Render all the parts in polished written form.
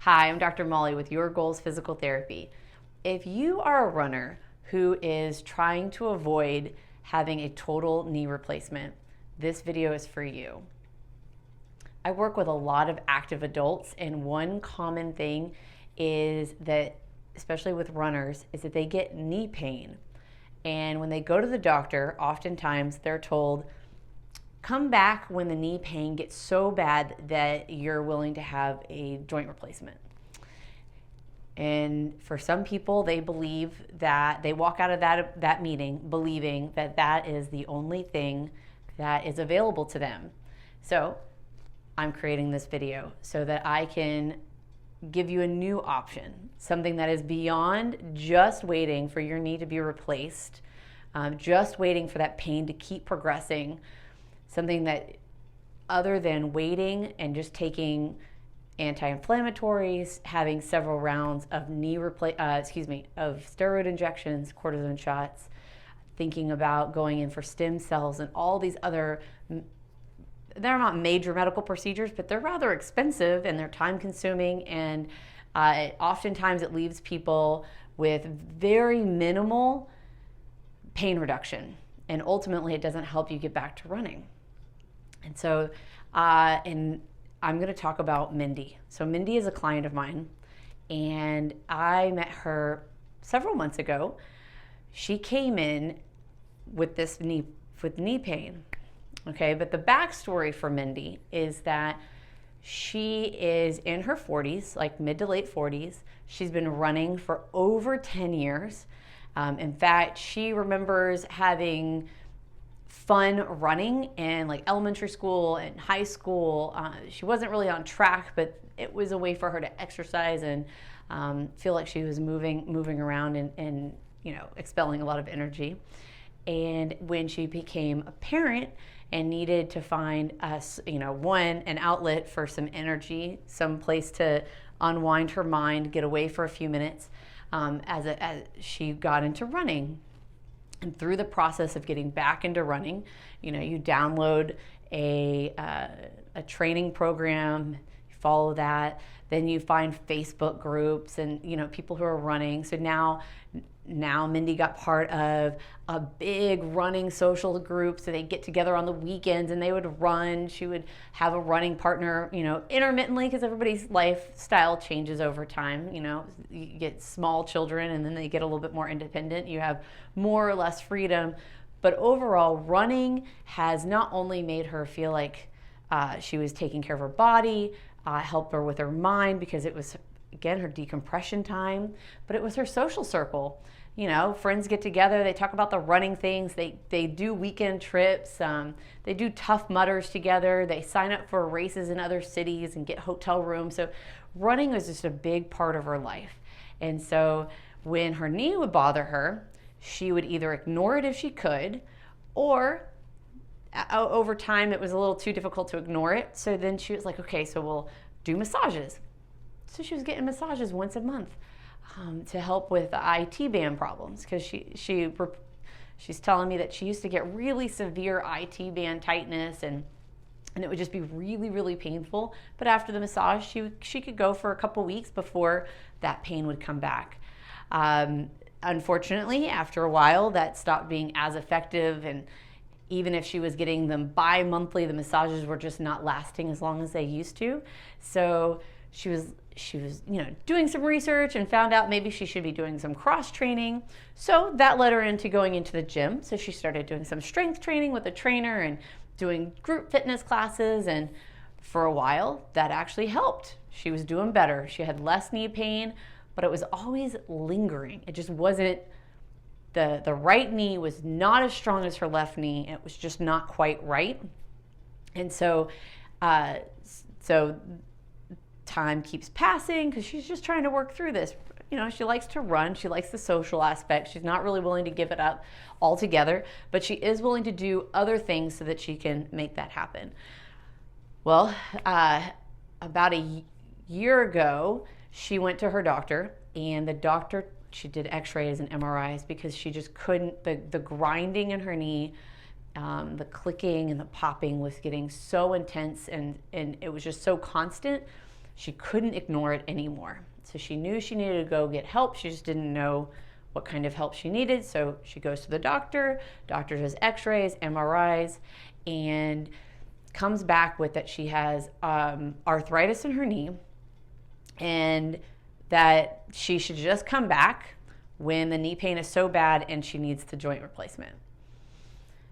Hi, I'm Dr. Molly with Your Goals Physical Therapy. If you are a runner who is trying to avoid having a total knee replacement, this video is for you. I work with a lot of active adults, and one common thing is that, especially with runners, is that they get knee pain. And when they go to the doctor, oftentimes they're told, come back when the knee pain gets so bad that you're willing to have a joint replacement. And for some people, they believe that they walk out of that meeting believing that that is the only thing that is available to them. So I'm creating this video so that I can give you a new option, something that is beyond just waiting for your knee to be replaced, just waiting for that pain to keep progressing, something that other than waiting and just taking anti-inflammatories, having several rounds of of steroid injections, cortisone shots, thinking about going in for stem cells and all these other, they're not major medical procedures, but they're rather expensive and they're time consuming, and oftentimes it leaves people with very minimal pain reduction, and ultimately it doesn't help you get back to running. And so, and I'm going to talk about Mindy. So Mindy is a client of mine, and I met her several months ago. She came in with knee pain. Okay, but the backstory for Mindy is that she is in her 40s, like mid to late 40s. She's been running for over 10 years. In fact, she remembers having fun running in like elementary school and high school. She wasn't really on track, but it was a way for her to exercise and feel like she was moving around and expelling a lot of energy. And when she became a parent and needed to find an outlet for some energy, some place to unwind her mind, get away for a few minutes, as she got into running. And through the process of getting back into running, you download a training program, you follow that, then you find Facebook groups and people who are running. So now Mindy got part of a big running social group, so they get together on the weekends and they would run. She would have a running partner, intermittently, because everybody's lifestyle changes over time. You get small children and then they get a little bit more independent. You have more or less freedom. But overall, running has not only made her feel like she was taking care of her body, helped her with her mind, because it was, again, her decompression time, but it was her social circle. Friends get together, they talk about the running things, they do weekend trips, they do Tough Mudders together, they sign up for races in other cities and get hotel rooms. So running was just a big part of her life. And so when her knee would bother her, she would either ignore it if she could, or over time it was a little too difficult to ignore it. So then she was like, okay, so we'll do massages. So she was getting massages once a month to help with the IT band problems, because she's telling me that she used to get really severe IT band tightness, and it would just be really, really painful. But after the massage, she could go for a couple weeks before that pain would come back. Unfortunately, after a while, that stopped being as effective, and even if she was getting them bi-monthly, the massages were just not lasting as long as they used to. So she was doing some research and found out maybe she should be doing some cross training. So that led her into going into the gym. So she started doing some strength training with a trainer and doing group fitness classes. And for a while, that actually helped. She was doing better. She had less knee pain, but it was always lingering. It just wasn't, the right knee was not as strong as her left knee. It was just not quite right. And so time keeps passing, because she's just trying to work through this. She likes to run. She likes the social aspect. She's not really willing to give it up altogether, but she is willing to do other things so that she can make that happen. Well, about a year ago, she went to her doctor, and the doctor, she did x-rays and MRIs, because she just couldn't, the grinding in her knee, the clicking and the popping was getting so intense, and it was just so constant. she couldn't ignore it anymore. So she knew she needed to go get help. She just didn't know what kind of help she needed. So she goes to the doctor. Doctor does x-rays, MRIs, and comes back with that she has arthritis in her knee, and that she should just come back when the knee pain is so bad and she needs the joint replacement.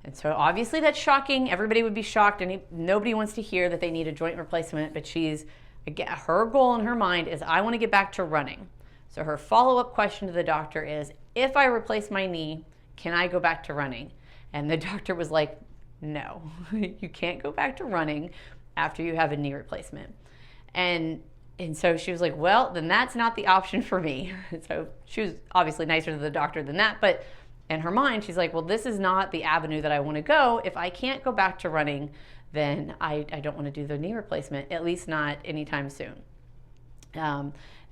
And so obviously that's shocking. Everybody would be shocked, and nobody wants to hear that they need a joint replacement, but her goal in her mind is, I want to get back to running. So her follow-up question to the doctor is, if I replace my knee, can I go back to running? And the doctor was like, no, you can't go back to running after you have a knee replacement. And so she was like, well, then that's not the option for me. So she was obviously nicer to the doctor than that, but in her mind, she's like, well, this is not the avenue that I want to go. If I can't go back to running, then I don't want to do the knee replacement, at least not anytime soon.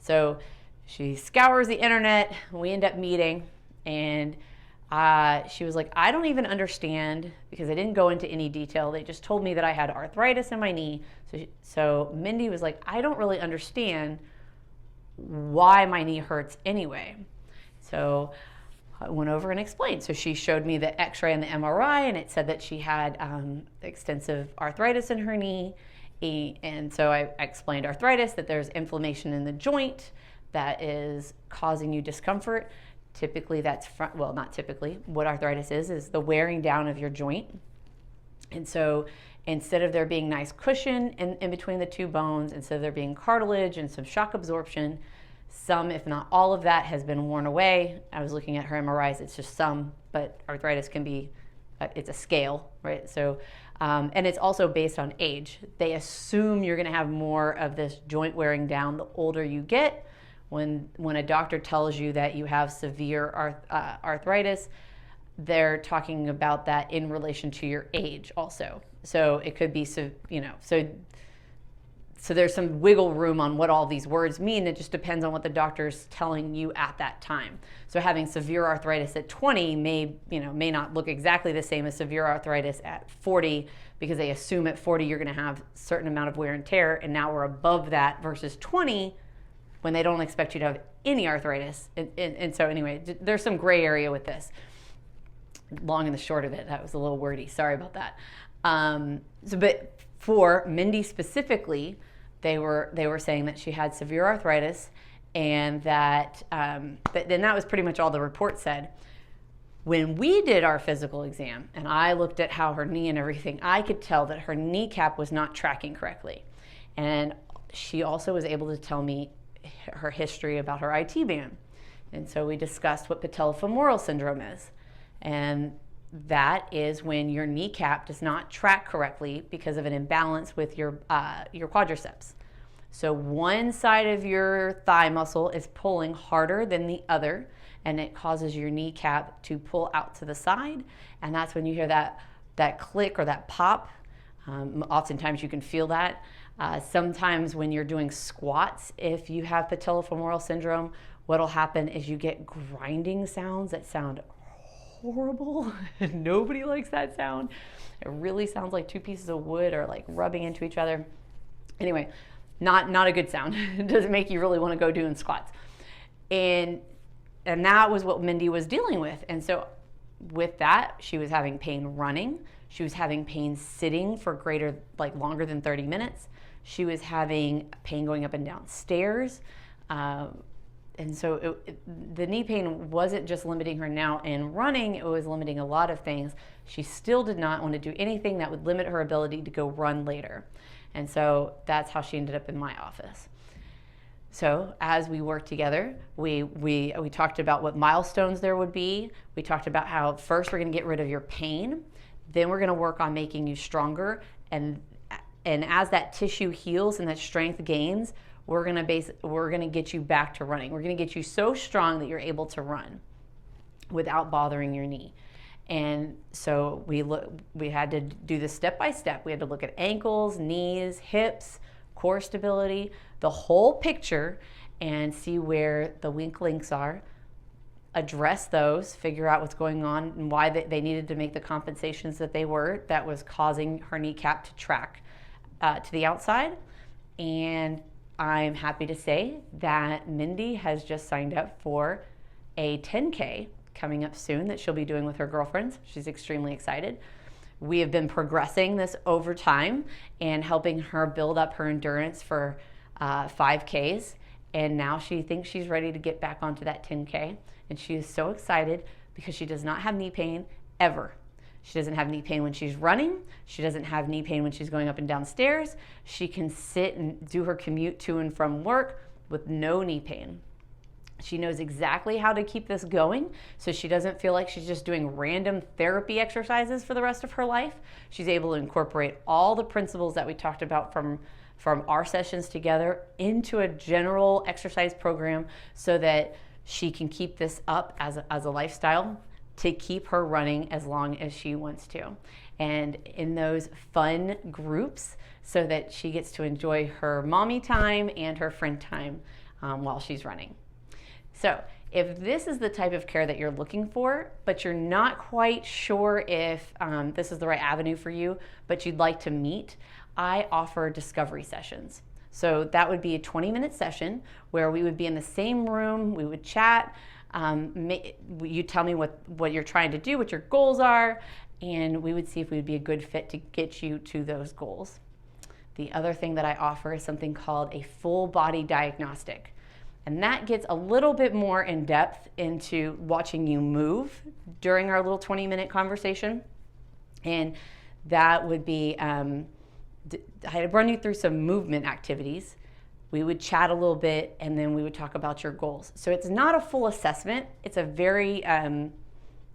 So she scours the internet. We end up meeting, and she was like, I don't even understand, because I didn't go into any detail. They just told me that I had arthritis in my knee. So Mindy was like, I don't really understand why my knee hurts anyway. So I went over and explained. So she showed me the x-ray and the MRI, and it said that she had extensive arthritis in her knee. And so I explained arthritis, that there's inflammation in the joint that is causing you discomfort. Typically not typically, what arthritis is the wearing down of your joint. And so instead of there being nice cushion in between the two bones, instead of there being cartilage and some shock absorption, some, if not all of that, has been worn away. I was looking at her MRIs, it's just some, but arthritis can be, it's a scale, right? So, and it's also based on age. They assume you're gonna have more of this joint wearing down the older you get. When a doctor tells you that you have severe arthritis, they're talking about that in relation to your age also. So it could be, so there's some wiggle room on what all these words mean. It just depends on what the doctor's telling you at that time. So having severe arthritis at 20 may not look exactly the same as severe arthritis at 40, because they assume at 40 you're gonna have a certain amount of wear and tear, and now we're above that, versus 20 when they don't expect you to have any arthritis. And so anyway, there's some gray area with this. Long and the short of it, that was a little wordy, sorry about that. But for Mindy specifically, they were saying that she had severe arthritis, and that then that was pretty much all the report said. When we did our physical exam and I looked at how her knee and everything, I could tell that her kneecap was not tracking correctly. And she also was able to tell me her history about her IT band. And so we discussed what Patellofemoral Syndrome is. And that is when your kneecap does not track correctly because of an imbalance with your quadriceps. So one side of your thigh muscle is pulling harder than the other, and it causes your kneecap to pull out to the side. And that's when you hear that click or that pop. Oftentimes you can feel that. Sometimes when you're doing squats, if you have Patellofemoral Syndrome, what'll happen is you get grinding sounds that sound horrible. Nobody likes that sound. It really sounds like two pieces of wood are like rubbing into each other. Anyway, not a good sound. It doesn't make you really want to go doing squats. And that was what Mindy was dealing with. And so with that, she was having pain running. She was having pain sitting for longer than 30 minutes. She was having pain going up and down stairs. And so the knee pain wasn't just limiting her now in running, it was limiting a lot of things. She still did not want to do anything that would limit her ability to go run later. And so that's how she ended up in my office. So as we worked together, we talked about what milestones there would be. We talked about how first we're going to get rid of your pain, then we're going to work on making you stronger, and as that tissue heals and that strength gains, we're going to get you back to running. We're going to get you so strong that you're able to run without bothering your knee. And so we had to do this step by step. We had to look at ankles, knees, hips, core stability, the whole picture, and see where the weak links are, address those, figure out what's going on and why they needed to make the compensations that was causing her kneecap to track to the outside, and I'm happy to say that Mindy has just signed up for a 10K coming up soon that she'll be doing with her girlfriends. She's extremely excited. We have been progressing this over time and helping her build up her endurance for 5Ks. And now she thinks she's ready to get back onto that 10K. And she is so excited because she does not have knee pain ever. She doesn't have knee pain when she's running. She doesn't have knee pain when she's going up and down stairs. She can sit and do her commute to and from work with no knee pain. She knows exactly how to keep this going, so she doesn't feel like she's just doing random therapy exercises for the rest of her life. She's able to incorporate all the principles that we talked about from our sessions together into a general exercise program so that she can keep this up as a lifestyle to keep her running as long as she wants to. And in those fun groups so that she gets to enjoy her mommy time and her friend time while she's running. So if this is the type of care that you're looking for, but you're not quite sure if this is the right avenue for you, but you'd like to meet, I offer discovery sessions. So that would be a 20-minute session where we would be in the same room, we would chat, you tell me what you're trying to do, what your goals are, and we would see if we would be a good fit to get you to those goals. The other thing that I offer is something called a full body diagnostic. And that gets a little bit more in depth into watching you move during our little 20-minute conversation. And that would be, I'd run you through some movement activities. We would chat a little bit, and then we would talk about your goals. So it's not a full assessment. It's a very,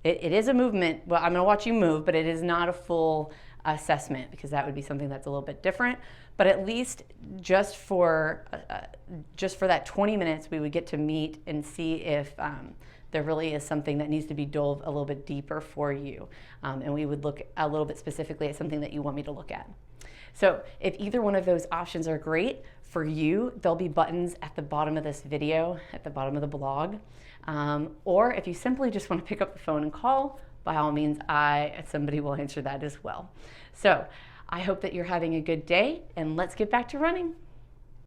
it is a movement. Well, I'm gonna watch you move, but it is not a full assessment because that would be something that's a little bit different. But at least just for that 20 minutes, we would get to meet and see if there really is something that needs to be dove a little bit deeper for you. And we would look a little bit specifically at something that you want me to look at. So if either one of those options are great for you, there'll be buttons at the bottom of this video, at the bottom of the blog. Or if you simply just want to pick up the phone and call, by all means, somebody will answer that as well. So I hope that you're having a good day, and let's get back to running.